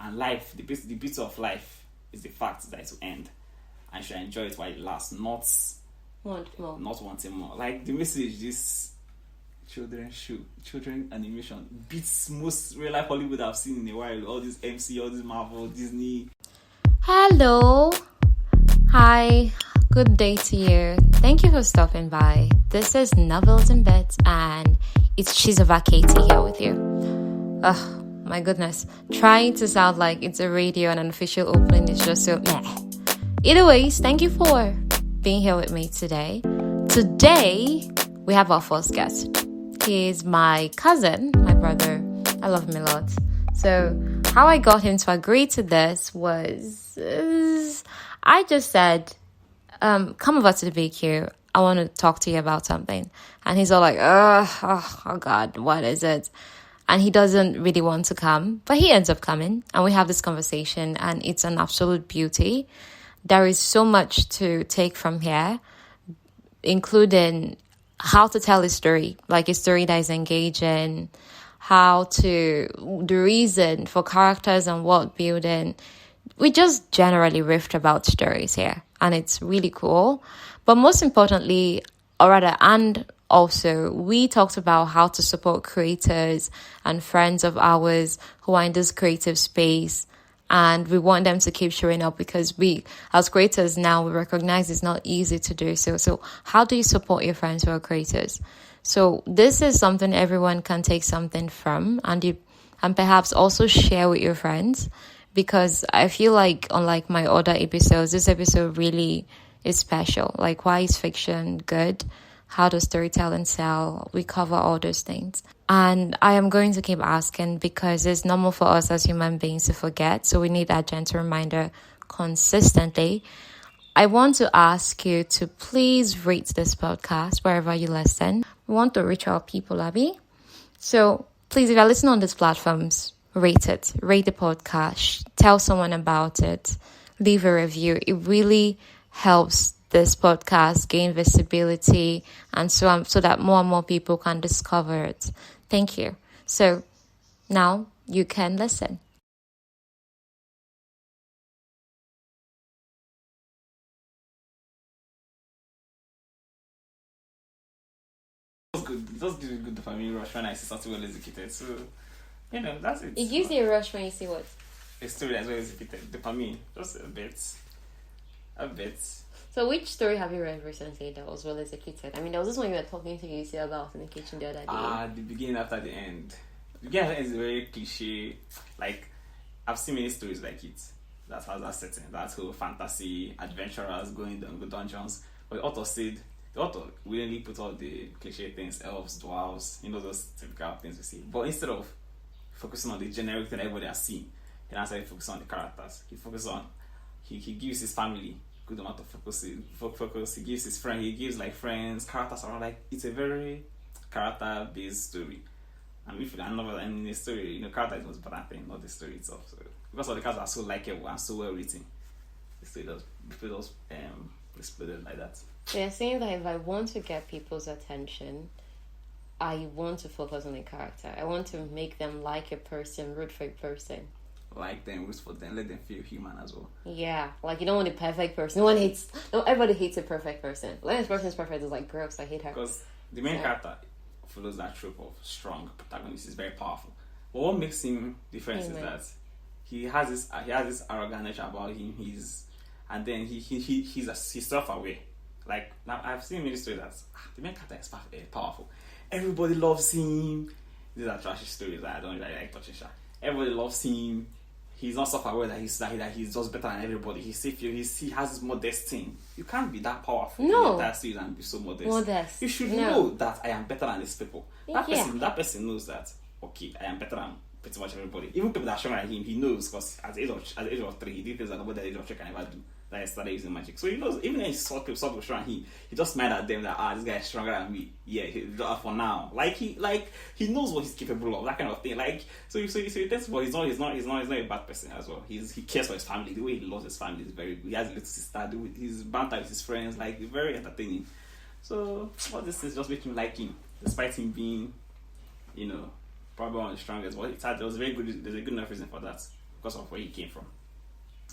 And life, the beauty of life is the fact that it will end. And you should enjoy it while it lasts, not wanting more. Like the message this children animation beats most real life Hollywood I've seen in a while. All this MC, all this Marvel, Disney. Hello. Hi. Good day to you. Thank you for stopping by. This is Novels and Bits, and it's Shizova Katie here with you. Oh my goodness. Trying to sound like it's a radio and an official opening is just so meh. Either ways, thank you for being here with me today. Today, we have our first guest. He is my cousin, my brother. I love him a lot. So, how I got him to agree to this was, I just said, come over to the BQ. I want to talk to you about something. And he's all like, oh God, what is it? And he doesn't really want to come, but he ends up coming. And we have this conversation, and it's an absolute beauty. There is so much to take from here, including how to tell a story, like a story that is engaging, the reason for characters and world building. We just generally riffed about stories here, and it's really cool. But most importantly, also, we talked about how to support creators and friends of ours who are in this creative space. And we want them to keep showing up because we, as creators now, we recognize it's not easy to do so. So how do you support your friends who are creators? So this is something everyone can take something from, and perhaps also share with your friends, because I feel like, unlike my other episodes, this episode really is special. Like, why is fiction good? How does storytelling sell? We cover all those things. And I am going to keep asking because it's normal for us as human beings to forget. So we need that gentle reminder consistently. I want to ask you to please rate this podcast wherever you listen. We want to reach our people, Abby. So please, if you're listening on these platforms, rate it. Rate the podcast. Tell someone about it. Leave a review. It really helps this podcast gain visibility and so that more and more people can discover it. Thank you. So now you can listen. It does give me good dopamine rush when I see something well executed. So, that's it. It gives you a rush when you see what? A story that's well executed. Dopamine. Just a bit. So which story have you read recently that was well executed? I mean, there was this one you were talking to Lucy about in the kitchen the other day. The beginning after the end. The beginning after the end is very cliche. Like, I've seen many stories like it. That has that setting. That whole fantasy, adventurers going down the dungeons. But the author willingly put all the cliche things, elves, dwarves, those typical things we see. But instead of focusing on the generic thing everybody has seen, he now started focusing on the characters. He gives his family good amount of focus. He gives his friend. He gives like friends, characters around. Like, it's a very character-based story. And if in a novel and in a story, character is the most important thing, not the story itself. So because all the characters are so likable and so well written, the story does exploded like that. So you're saying that if I want to get people's attention, I want to focus on a character. I want to make them like a person, root for a person. Like them, root for them, let them feel human as well. Yeah, like you don't want a perfect person. Everybody hates a perfect person. When this person is perfect, it's like gross. I hate her. Because the main character follows that trope of strong protagonist. Is very powerful. But what makes him different is that he has this arrogant nature about him. He's self-aware. Like, now I've seen many stories that the main character is powerful. Everybody loves him. These are trashy stories that I don't really like touching. Everybody loves him. He's not self-aware that he's just better than everybody. He has this modest thing. You can't be that powerful in the entire series and be so modest. You should know that I am better than these people. That person knows that, okay, I am better than pretty much everybody. Even people that are stronger than him, he knows, because at the age of 3, he did things that nobody at the age of 3 can ever do. That he started using magic. So he knows, even if he saw people stronger than him, he just smiled at them that, this guy is stronger than me. Yeah, for now. He knows what he's capable of, that kind of thing. So he thinks, well, he's not a bad person as well. He cares for his family. The way he loves his family is very good. He has a little sister. His banter with his friends, very entertaining. So all this things just make him like him, despite him being, probably one of the strongest. But there was very good. There's a good enough reason for that. because of where he came from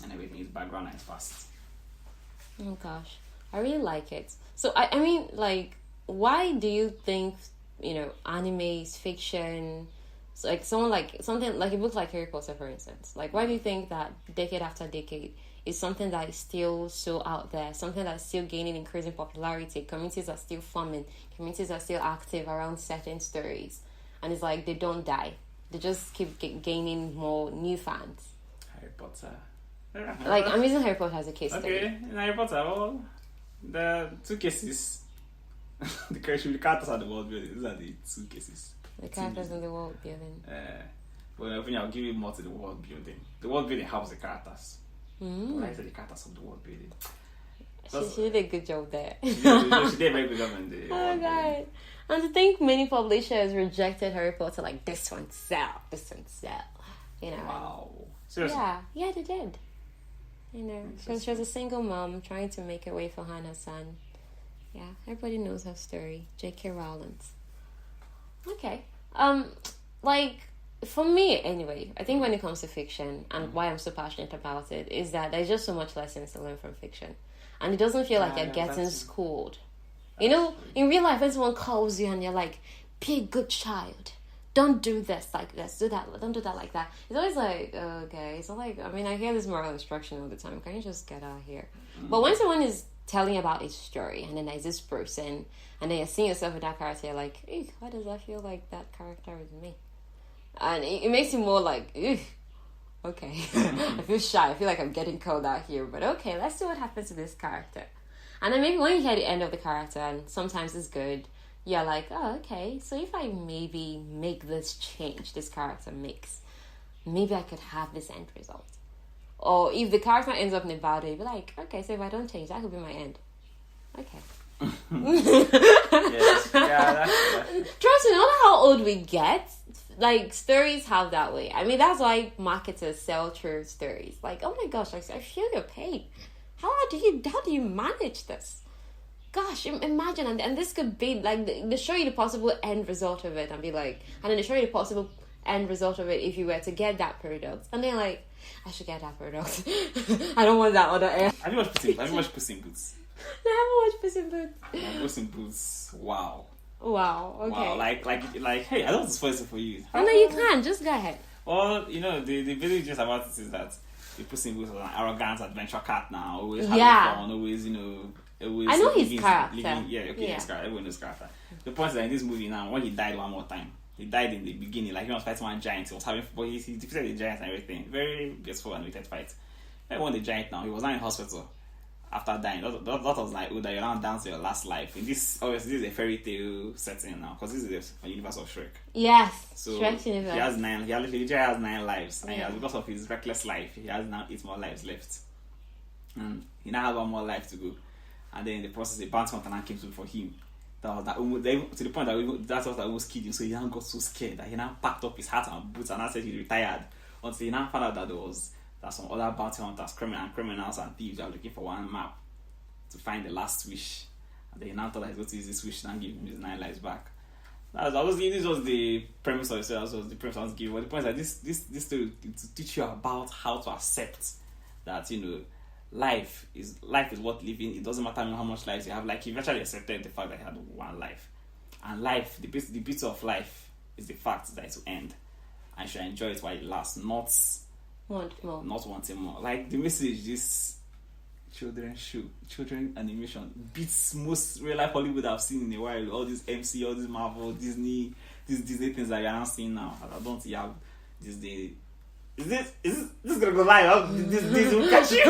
and everything, his background and his past. Oh gosh, I really like it. So I mean, like, why do you think anime is fiction? So, like something like a book like Harry Potter, for instance. Like, why do you think that decade after decade is something that is still so out there, something that's still gaining increasing popularity? Communities are still forming, communities are still active around certain stories, and it's like they don't die; they just keep gaining more new fans. Harry Potter. Like, I'm using Harry Potter as a case study. Okay, in Harry Potter, well, the two cases, the characters are the world building. These are the two cases. The characters in the world building. Well, I'll give you more to the world building. The world building helps the characters. But I said the characters of the world building. She did a good job there. She did a very good job in the oh god! And to think many publishers rejected Harry Potter, like, this one sell. Wow. Seriously? Yeah, they did. She was a single mom trying to make a way for her and her son. Yeah, everybody knows her story. J.K. Rowling. Okay. Like, for me anyway, I think when it comes to fiction and why I'm so passionate about it is that there's just so much lessons to learn from fiction. And it doesn't feel like you're getting schooled. In real life, when someone calls you and you're like, be a good child. Don't do this like this. Do that. Don't do that like that. It's always like, okay. It's not like, I mean, I hear this moral instruction all the time. Can you just get out of here? But when someone is telling about a story and then there's this person and then you're seeing yourself in that character, you're like, ew, why does that feel like that character is me? And it makes you more like, ew, okay. I feel shy. I feel like I'm getting called out here. But okay, let's see what happens to this character. And then maybe when you hear the end of the character, and sometimes it's good, you're like, oh, okay, so if I maybe make this change this character makes, maybe I could have this end result. Or if the character ends up in a bad way, you'd be like, okay, so if I don't change, that could be my end. Okay. Yes. Yeah, that's Trust me, no matter how old we get, like, stories have that way. I mean, that's why marketers sell true stories. Like, oh my gosh, I feel your pain. How do you manage this? Gosh, imagine, and this could be like they show you the possible end result of it, and be like, and then they show you the possible end result of it if you were to get that product, and they're like, I should get that product. I don't want that other end. Have you watched Puss in Boots? No, I haven't watched Puss in Boots. Puss in Boots. Wow. Okay. Wow. Like. Hey, I don't want to spoil it for you. No, you can. Just go ahead. Well, the basic gist about it is that the Puss in Boots is an arrogant adventure cat now, always having fun, always, always. I know his character. His character. Everyone knows his character. The point is that in this movie now, when he died one more time, he died in the beginning, like he was fighting one giant. He was having, but he defeated the giant and everything. Very beautiful and animated fight. When he won the giant now, he was now in hospital after dying. That was like, that you're now down to your last life. In this, obviously, this is a fairy tale setting now, because this is a universe of Shrek. Yes. So Shrek universe. He literally has 9 lives, and because of his reckless life, he has now 8 more lives left, and he now has 1 more life to go. And then in the process, a bounty hunter now came for him. To the point that that's what almost killed him. So he now got so scared that he now packed up his hat and boots and I said he retired. Until he now found out that some other bounty hunters, criminals and thieves are looking for one map to find the last wish. And then he now thought that he's going to use this wish and give him his 9 lives back. This was the premise of the story. That was the premise I was giving. But the point is that this story to teach you about how to accept that, life is worth living. It doesn't matter how much life you have. Like, he eventually accepted the fact that he had 1 life, and life, the beauty of life is the fact that it will end, and you should enjoy it while it lasts, not wanting more. Like, the message this children animation beats most real life Hollywood I've seen in a while. All this MC, all this Marvel, Disney, these Disney things that you're not seeing now. I don't see how Disney. Is this gonna go live? This will catch you.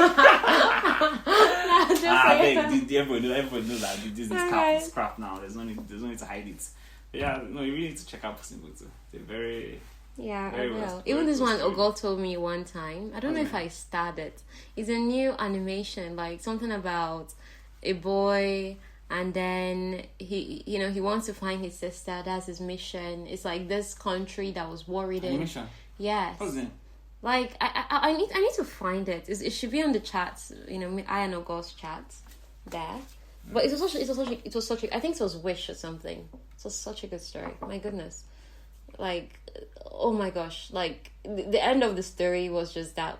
Everybody knows that this is crap now. There's no need to hide it. But yeah, no, you really need to check out Puss in Boots. They're very. Yeah, I will. Even this one, Ogo told me one time. I don't know if I started. It's a new animation, like something about a boy, and then he wants to find his sister. That's his mission. It's like this country that was worried. Animation. Yes. What's it? Like I need to find it. It should be on the chats. I and Ogo's chats there. But it was such a I think it was Wish or something. It was such a good story. My goodness. Like, oh my gosh, like the end of the story was just that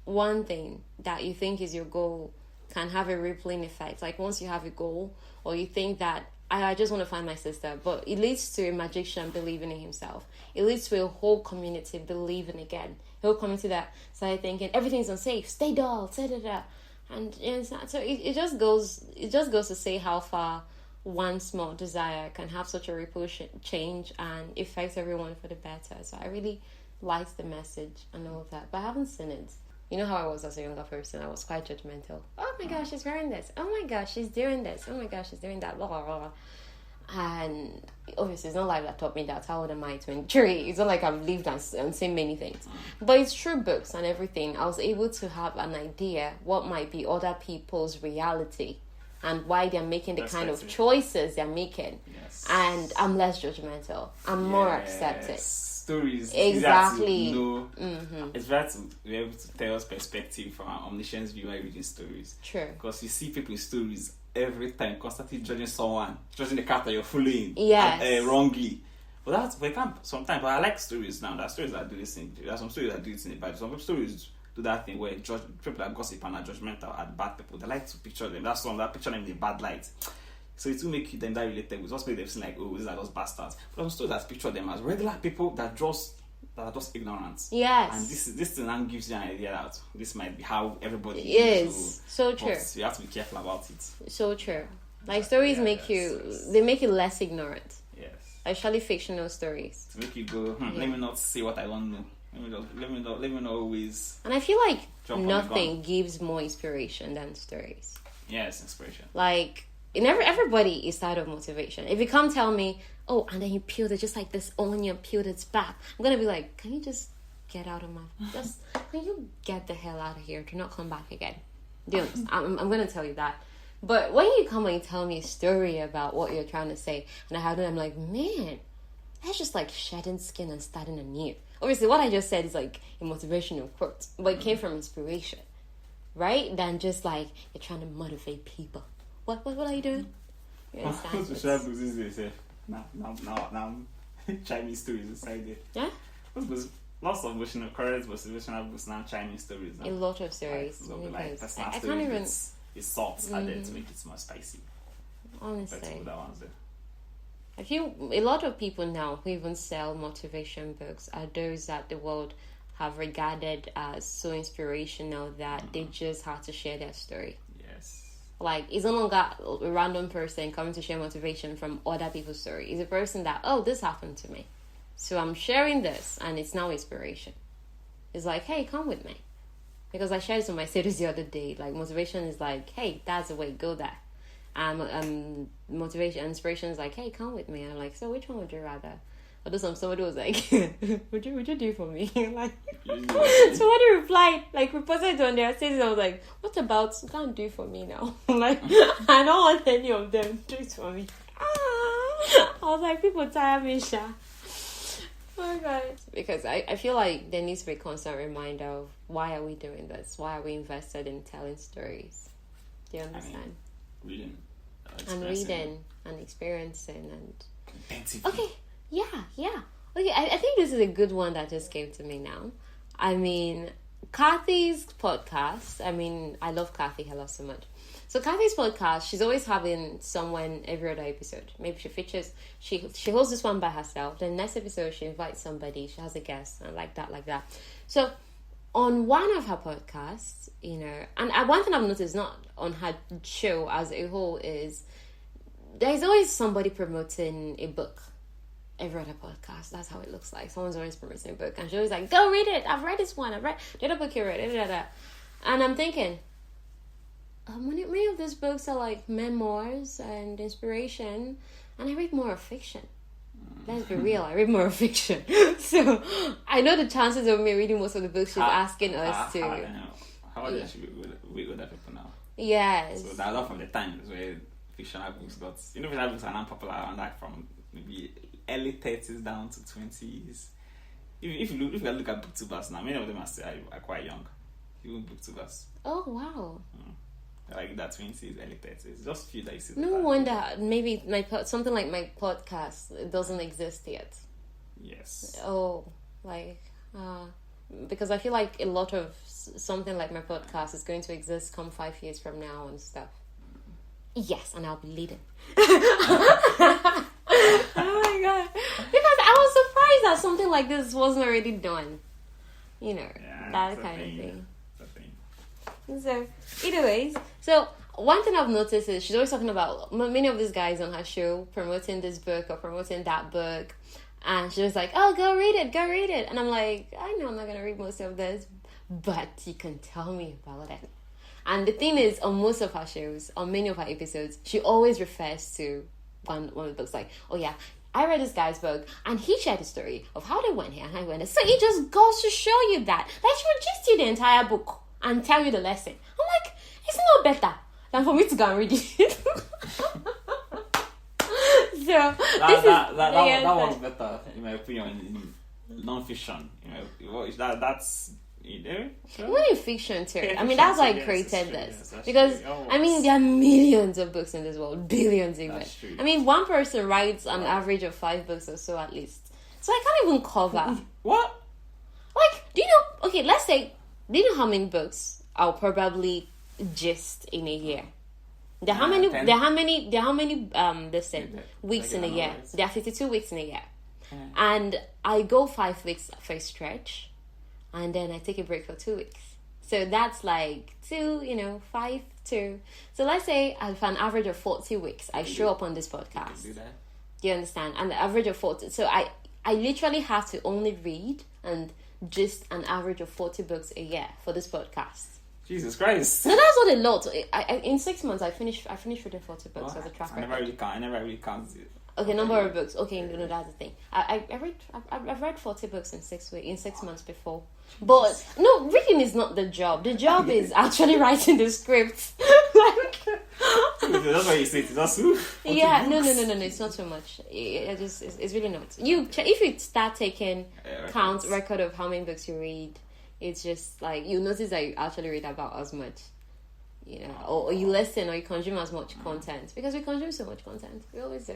one thing that you think is your goal can have a rippling effect. Like once you have a goal, or you think that I just want to find my sister, but it leads to a magician believing in himself. It leads to a whole community believing again. A whole community that started thinking everything's unsafe, stay dull, da. And it's not, so it just goes to say how far one small desire can have such a ripple change and affect everyone for the better. So I really liked the message and all of that, but I haven't seen it. You know how I was as a younger person? I was quite judgmental. Oh my gosh, she's wearing this. Oh my gosh, she's doing this. Oh my gosh, she's doing that. Blah, blah, blah. And obviously, it's not like that taught me that. How old am I? 23. It's not like I've lived and seen many things. But it's through books and everything, I was able to have an idea what might be other people's reality and why they're making the kind of choices they're making. Yes. And I'm less judgmental. I'm more accepting. Stories. Exactly. It's better to be able to tell us perspective from an omniscient viewer reading stories. True. Because you see people in stories every time constantly judging someone, judging the character you're following. Yes. Wrongly. But we can't sometimes. But I like stories now. There are stories that do this thing. There are some stories that do this thing, but some stories do that thing where people that gossip and are judgmental are bad people. They like to picture them. That's one that picture them in a bad light. So it will make them that related. We just make them seem like, oh, these are just bastards. But some stories that picture them as regular people that are just ignorant. Yes. And this thing now gives you an idea that this might be how everybody is. So true. You have to be careful about it. So true. Like stories make you less ignorant. Yes. Especially fictional stories. To make you go, let me not say what I don't know. Let me not always. And I feel like nothing gives more inspiration than stories. Yes, inspiration. Like everybody is tired of motivation. If you come tell me, oh, and then you peeled it just like this onion peeled its back, I'm gonna be like, can you just get out of can you get the hell out of here? Do not come back again. Do you understand? I'm gonna tell you that. But when you come and tell me a story about what you're trying to say, and I have it, I'm like, man, that's just like shedding skin and starting anew. Obviously, what I just said is like a motivational quote, but it came from inspiration, right? Than just like you're trying to motivate people. What are you doing? You understand? Now, Chinese stories inside there. Yeah? Lots of motivational books now, Chinese stories. Now. A lot of stories. Like personal stories. It's salt added to make it more spicy. Honestly. That one's there. I feel a lot of people now who even sell motivation books are those that the world have regarded as so inspirational that they just have to share their story. Yes. Like, it's no longer a random person coming to share motivation from other people's story. It's a person that, oh, this happened to me. So I'm sharing this, and it's now inspiration. It's like, hey, come with me. Because I shared this on my status the other day. Like, motivation is like, hey, that's the way, go there. Motivation, inspiration is like, hey, come with me. And I'm like, so which one would you rather? Although somebody was like, would you do for me? Like, somebody replied, like, we posted it on their status. I was like, what about, you can't do for me now. Like, I don't want any of them to do it for me. I was like, people tire me, Sha. Oh my God. Because I feel like there needs to be a constant reminder of why are we doing this? Why are we invested in telling stories? Do you understand? Reading. And reading and experiencing and... Intensively. Okay, yeah. Okay, I think this is a good one that just came to me now. I mean, Kathy's podcast, I love Kathy Hello so much. So Kathy's podcast, she's always having someone every other episode. Maybe she features, she holds this one by herself. Then next episode, she invites somebody, she has a guest, and like that. So on one of her podcasts, and one thing I've noticed, not on her show as a whole, is there's always somebody promoting a book. Every other podcast, that's how it looks like. Someone's always promoting a book, and she's always like, go read it. I've read this one. I've read the other book you read. And I'm thinking, many of these books are like memoirs and inspiration, and I read more of fiction. Let's be real, I read more of fiction. So I know the chances of me reading most of the books she's asking us to. How old is she with other people now? Yes. So that's not from the times where fictional books got. Fictional books are not popular around like from maybe early 30s down to 20s. If you look at booktubers now, many of them are quite young. Even booktubers. Oh wow. Like that 20s, early 30s. Just few that you see. No wonder maybe something like my podcast doesn't exist yet. Yes. Oh, like, because I feel like a lot of something like my podcast is going to exist come 5 years from now and stuff. Yes, and I'll be leading. Oh my god! Because I was surprised that something like this wasn't already done. You know, that kind of thing. So, anyways, one thing I've noticed is she's always talking about many of these guys on her show promoting this book or promoting that book, and she was like, "Oh, go read it," and I'm like, I know I'm not gonna read most of this, but you can tell me about it. And the thing is, on most of her shows, on many of her episodes, she always refers to one of the books, like, "Oh yeah, I read this guy's book, and he shared a story of how they went here and how they went there." So it just goes to show you that she would just read the entire book and tell you the lesson. I'm like, it's not better than for me to go and read it. That was better, in my opinion, in non-fiction. That's. Well, in fiction too. I mean, that's why I created this. Because, I mean, there are millions of books in this world. Billions even. I mean, one person writes an average of 5 books or so at least. So I can't even cover. What? Like, do you know, okay, let's say, do you know how many books I'll probably gist in a year? There are how many weeks in a year? There are 52 weeks in a year. And I go 5 weeks for a stretch. And then I take a break for 2 weeks. So that's like 5, 2. So let's say for an average of 40 weeks, I show up on this podcast. Do that. Do you understand? And the average of 40. So I literally have to only read and just an average of 40 books a year for this podcast. Jesus Christ. No, that's not a lot. In 6 months, I finished reading 40 books as a track record. I never really count it. Okay, number of books. Okay, no, that's the thing. I've read 40 books in 6 months before. But no, reading is not the job. The job is actually writing the script. That's why you say it. That's yeah. No. It's not so much. It's really not. If you start taking record of how many books you read, it's just like you notice that you actually read about as much. Or you listen or you consume as much content, because we consume so much content. We always do.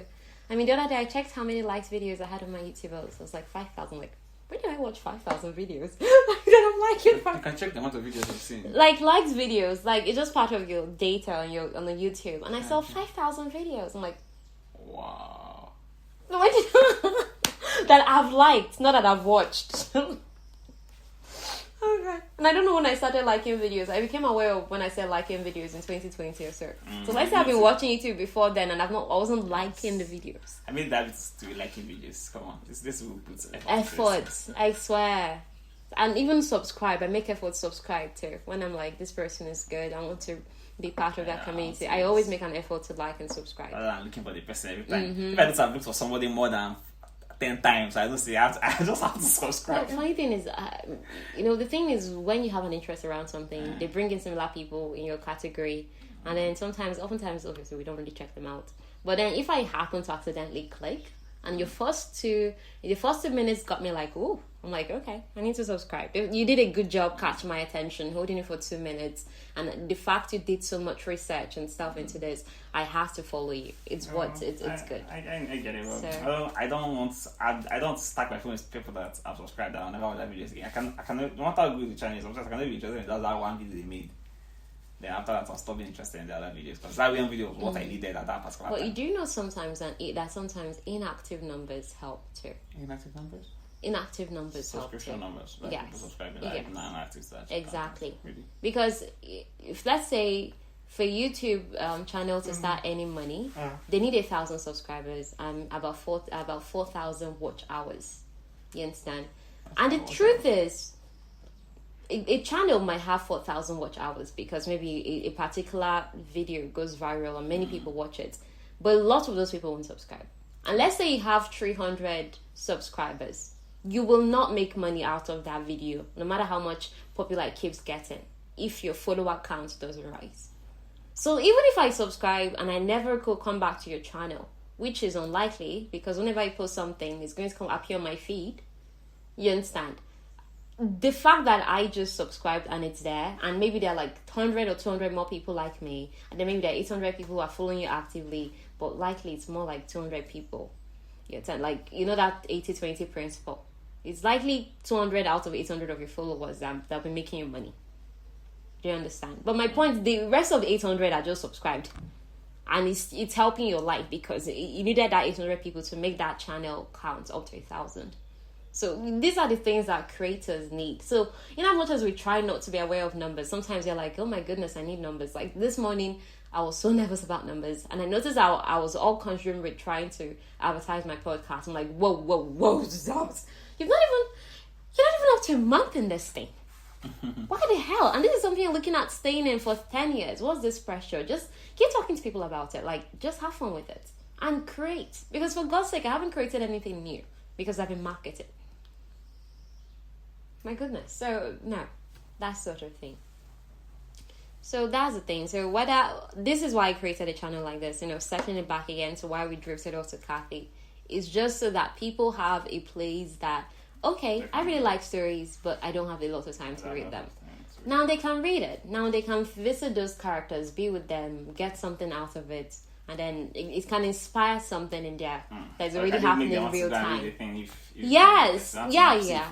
I mean, the other day I checked how many liked videos I had on my YouTube. It was like 5,000. Like, where did I watch 5,000 videos? I'm like, you can check the amount of videos you've seen. Like liked videos, like it's just part of your data on the YouTube. And I saw 5,000 videos. I'm like, wow. That I've liked, not that I've watched. Okay. And I don't know when I started liking videos. I became aware of when I started liking videos in 2020 or so. So let's say I've been watching YouTube before then, and I wasn't liking the videos. I made that to be liking videos. Come on, this will put effort. I swear. And even subscribe. I make effort to subscribe too. When I'm like, this person is good, I want to be part of that community. I always make an effort to like and subscribe. Rather than looking for the person every time. If I don't look for somebody more than 10 times, I don't say I just have to subscribe. The funny thing is, the thing is, when you have an interest around something, they bring in similar people in your category, and then oftentimes, obviously, we don't really check them out. But then, if I happen to accidentally click, and the first 2 minutes got me like, ooh, I'm like, okay, I need to subscribe. You did a good job catching my attention, holding it for 2 minutes, and the fact you did so much research and stuff into this, I have to follow you. It's good. I get it. So, I don't stack my phone with people that I've subscribed that I'll never watch that videos again. I can no matter how good the channel is, sometimes I can never be interested in that one video they made. Then after that, I'll stop being interested in the other videos, because that one video was what I needed at that particular time. But you do know sometimes that inactive numbers help too. Inactive numbers? Inactive numbers help too. Subscription numbers. Like people subscribing, non-active stuff. Exactly. Really? Because if, let's say, for YouTube channel to start earning money, they need 1,000 subscribers and about 4,000 watch hours. You understand? And the truth is, a channel might have 4,000 watch hours because maybe a particular video goes viral and many people watch it, but a lot of those people won't subscribe. And let's say you have 300 subscribers, you will not make money out of that video, no matter how much popular it keeps getting, if your follower count doesn't rise. So even if I subscribe and I never could come back to your channel, which is unlikely, because whenever I post something, it's going to appear on my feed. You understand? The fact that I just subscribed and it's there, and maybe there are like 100 or 200 more people like me, and then maybe there are 800 people who are following you actively, but likely it's more like 200 people. your 10. Like, you know that 80-20 principle. It's likely 200 out of 800 of your followers that'll be making you money. Do you understand? But my point, the rest of the 800 are just subscribed. And it's helping your life because you needed that 800 people to make that channel count up to 1,000. So these are the things that creators need. So in as much as we try not to be aware of numbers, sometimes you're like, oh my goodness, I need numbers. Like this morning, I was so nervous about numbers. And I noticed I was all consumed with trying to advertise my podcast. I'm like, whoa, Zobs. You're not even up to a month in this thing. Why the hell? And this is something you're looking at staying in for 10 years. What's this pressure? Just keep talking to people about it. Like, just have fun with it. And create. Because for God's sake, I haven't created anything new. Because I've been marketed. My goodness. So, no. That sort of thing. So, that's the thing. So, this is why I created a channel like this. Settling it back again to why we drifted off to Kathy. Is just so that people have a place that... Okay, I really like stories, but I don't have a lot of time to read them. Now they can read it. Now they can visit those characters, be with them, get something out of it, and then it can inspire something in there that's already happening in real time. Yes, yeah.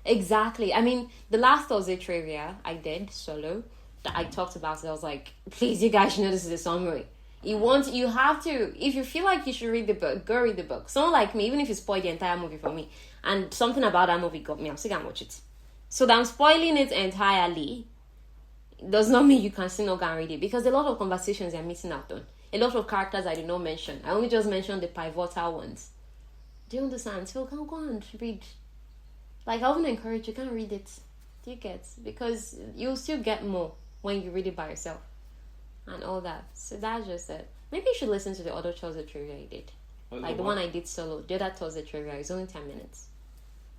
Exactly. I mean, the last Thursday trivia I did solo, that I talked about it. I was like, please, you guys should know this is a summary. You have to, if you feel like you should read the book, go read the book. Someone like me, even if you spoil the entire movie for me, and something about that movie got me, I'm still gonna watch it. So that I'm spoiling it entirely does not mean you can still not go and read it, because a lot of conversations you're missing out on. A lot of characters I did not mention. I only just mentioned the pivotal ones. Do you understand? So go and read. Like, I wouldn't encourage you, can't read it. Do you get? Because you'll still get more when you read it by yourself. And all that. So that's just it. Maybe you should listen to the other Thursday trivia I did. The one I did solo. The other Thursday trivia is only 10 minutes.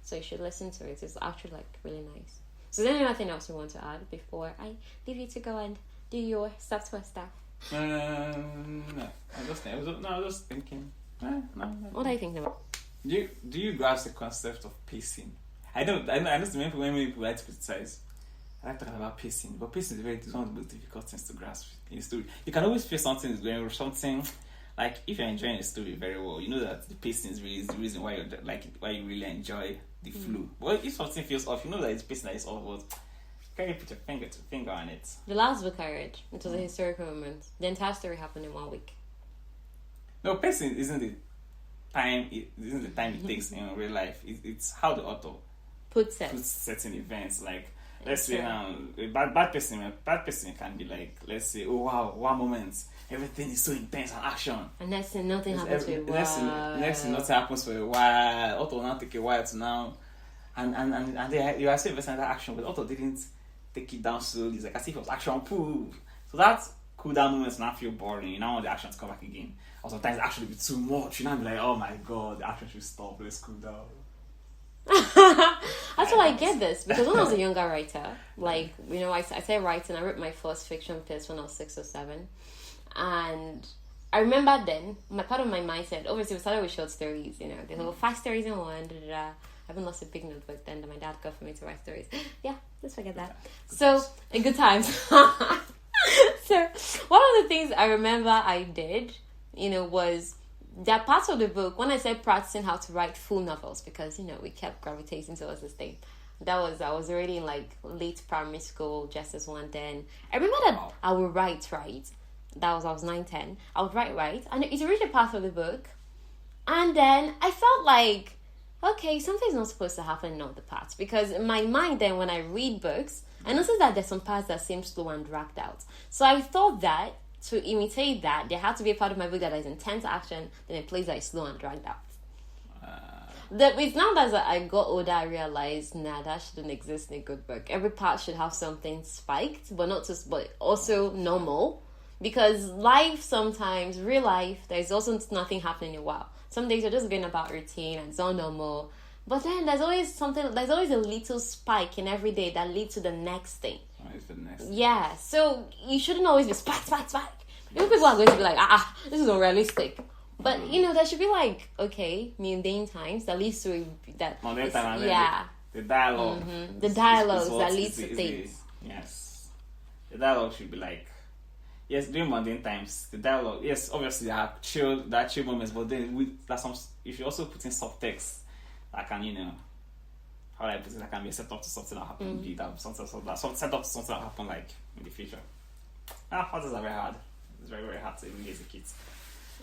So you should listen to it. It's actually really nice. So is there anything else you want to add before I leave you to go and do your software stuff? No. I was just thinking. No. What are you thinking about? Do you grasp the concept of pacing? I know many people like to criticize. I like talking about pacing, but pacing is one of the most difficult things to grasp in a story. You can always feel something is going or something. Like, if you're enjoying a story very well, you know that the pacing is really the reason why why you really enjoy the flow. But if something feels off, you know that it's pacing that is off. But can you put your finger on it? The last book I read, it was a historical moment. The entire story happened in 1 week. No, pacing isn't the time. It isn't the time it takes in real life. It's how the author puts certain events. Like, let's say now, bad person can be like, let's say, oh wow, one moment, everything is so intense and action. And next thing, nothing happens for a while. Next thing, nothing happens for a while. Auto will now take a while to now, and you are still investing in that action, but Auto didn't take it down slowly. It's like as if it was action proof. So that cool down moments now feel boring. You now want the action to come back again. Or sometimes it actually be too much. You now be like, oh my god, the action should stop. Let's cool down. That's why I get this, because when I was a younger writer, like, I started writing. I wrote my first fiction piece when I was 6 or 7, and I remember then part of my mindset, obviously we started with short stories, the whole 5 stories in one. I haven't lost a big notebook then that my dad got for me to write stories. Yeah, let's forget that. So a good time. So one of the things I remember I did, was that part of the book, when I said practicing how to write full novels, because, we kept gravitating towards this thing. I was already in like late primary school, just as one then. I remember that I would write. I was 9, 10. I would write. And it reached a part of the book. And then I felt like, okay, something's not supposed to happen in all the parts. Because in my mind then, when I read books, I noticed that there's some parts that seem slow and dragged out. So I thought that to imitate that, there had to be a part of my book that is intense action, then a place that is slow and dragged out. It's now that as I got older, I realized, that shouldn't exist in a good book. Every part should have something spiked, but also normal. Because life sometimes, real life, there's also nothing happening in a while. Some days you're just going about routine and it's all normal. But then there's always a little spike in every day that leads to the next thing. Yeah, so you shouldn't always be spike. People are going to be like, this is unrealistic. But, there should be like, okay, mundane times that leads to that. Mundane time, yeah. The dialogue. The dialogues that lead to things. Yes. The dialogue should be like, yes, during mundane times, the dialogue, yes, obviously there are chill moments, but then there's some if you also put in subtext that can, how do I put it, that can be a setup to something that happened, be that something that set up to something that happened like in the future. Puzzles are very hard. It's very, very hard to even get the kids.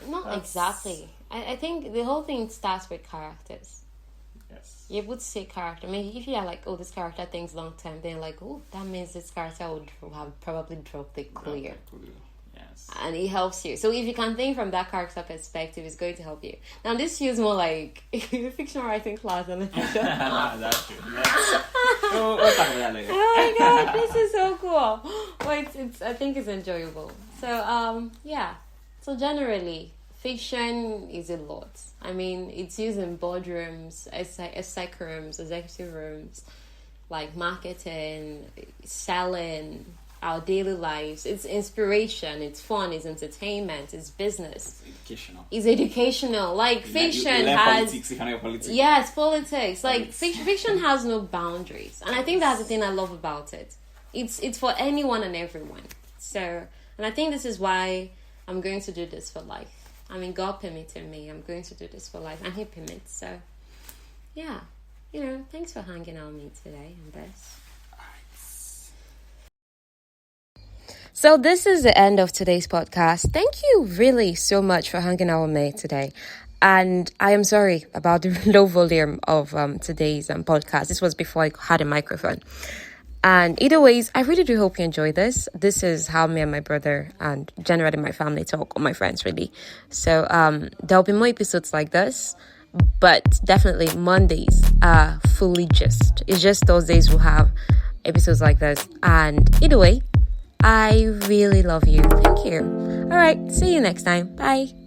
Not exactly. I think the whole thing starts with characters. Yes. You would say character. I mean, if you are like, this character thinks long term, then like, that means this character would have probably dropped it clear. Yes. And it helps you. So if you can think from that character perspective, it's going to help you. Now, this feels more like fiction writing class than a fiction. That's true. We'll talk about that later. Oh my god, this is so cool. But it's I think it's enjoyable. So yeah. So generally, fiction is a lot. I mean, it's used in boardrooms, exec rooms, executive rooms, like marketing, selling, our daily lives. It's inspiration, it's fun, it's entertainment, it's business. It's educational. Like fiction has politics, if you know politics. Yes, politics. Like fiction has no boundaries. And I think that's the thing I love about it. It's for anyone and everyone. So, and I think this is why I'm going to do this for life. I mean, God permitted me. I'm going to do this for life, and He permits. So, yeah, thanks for hanging out with me today and this. So this is the end of today's podcast. Thank you really so much for hanging out with me today. And I am sorry about the low volume of today's podcast. This was before I had a microphone. And either ways, I really do hope you enjoy this. This is how me and my brother and generally my family talk, or my friends really. So there'll be more episodes like this, but definitely Mondays are fully gist. It's just those days we'll have episodes like this. And either way, I really love you. Thank you. All right. See you next time. Bye.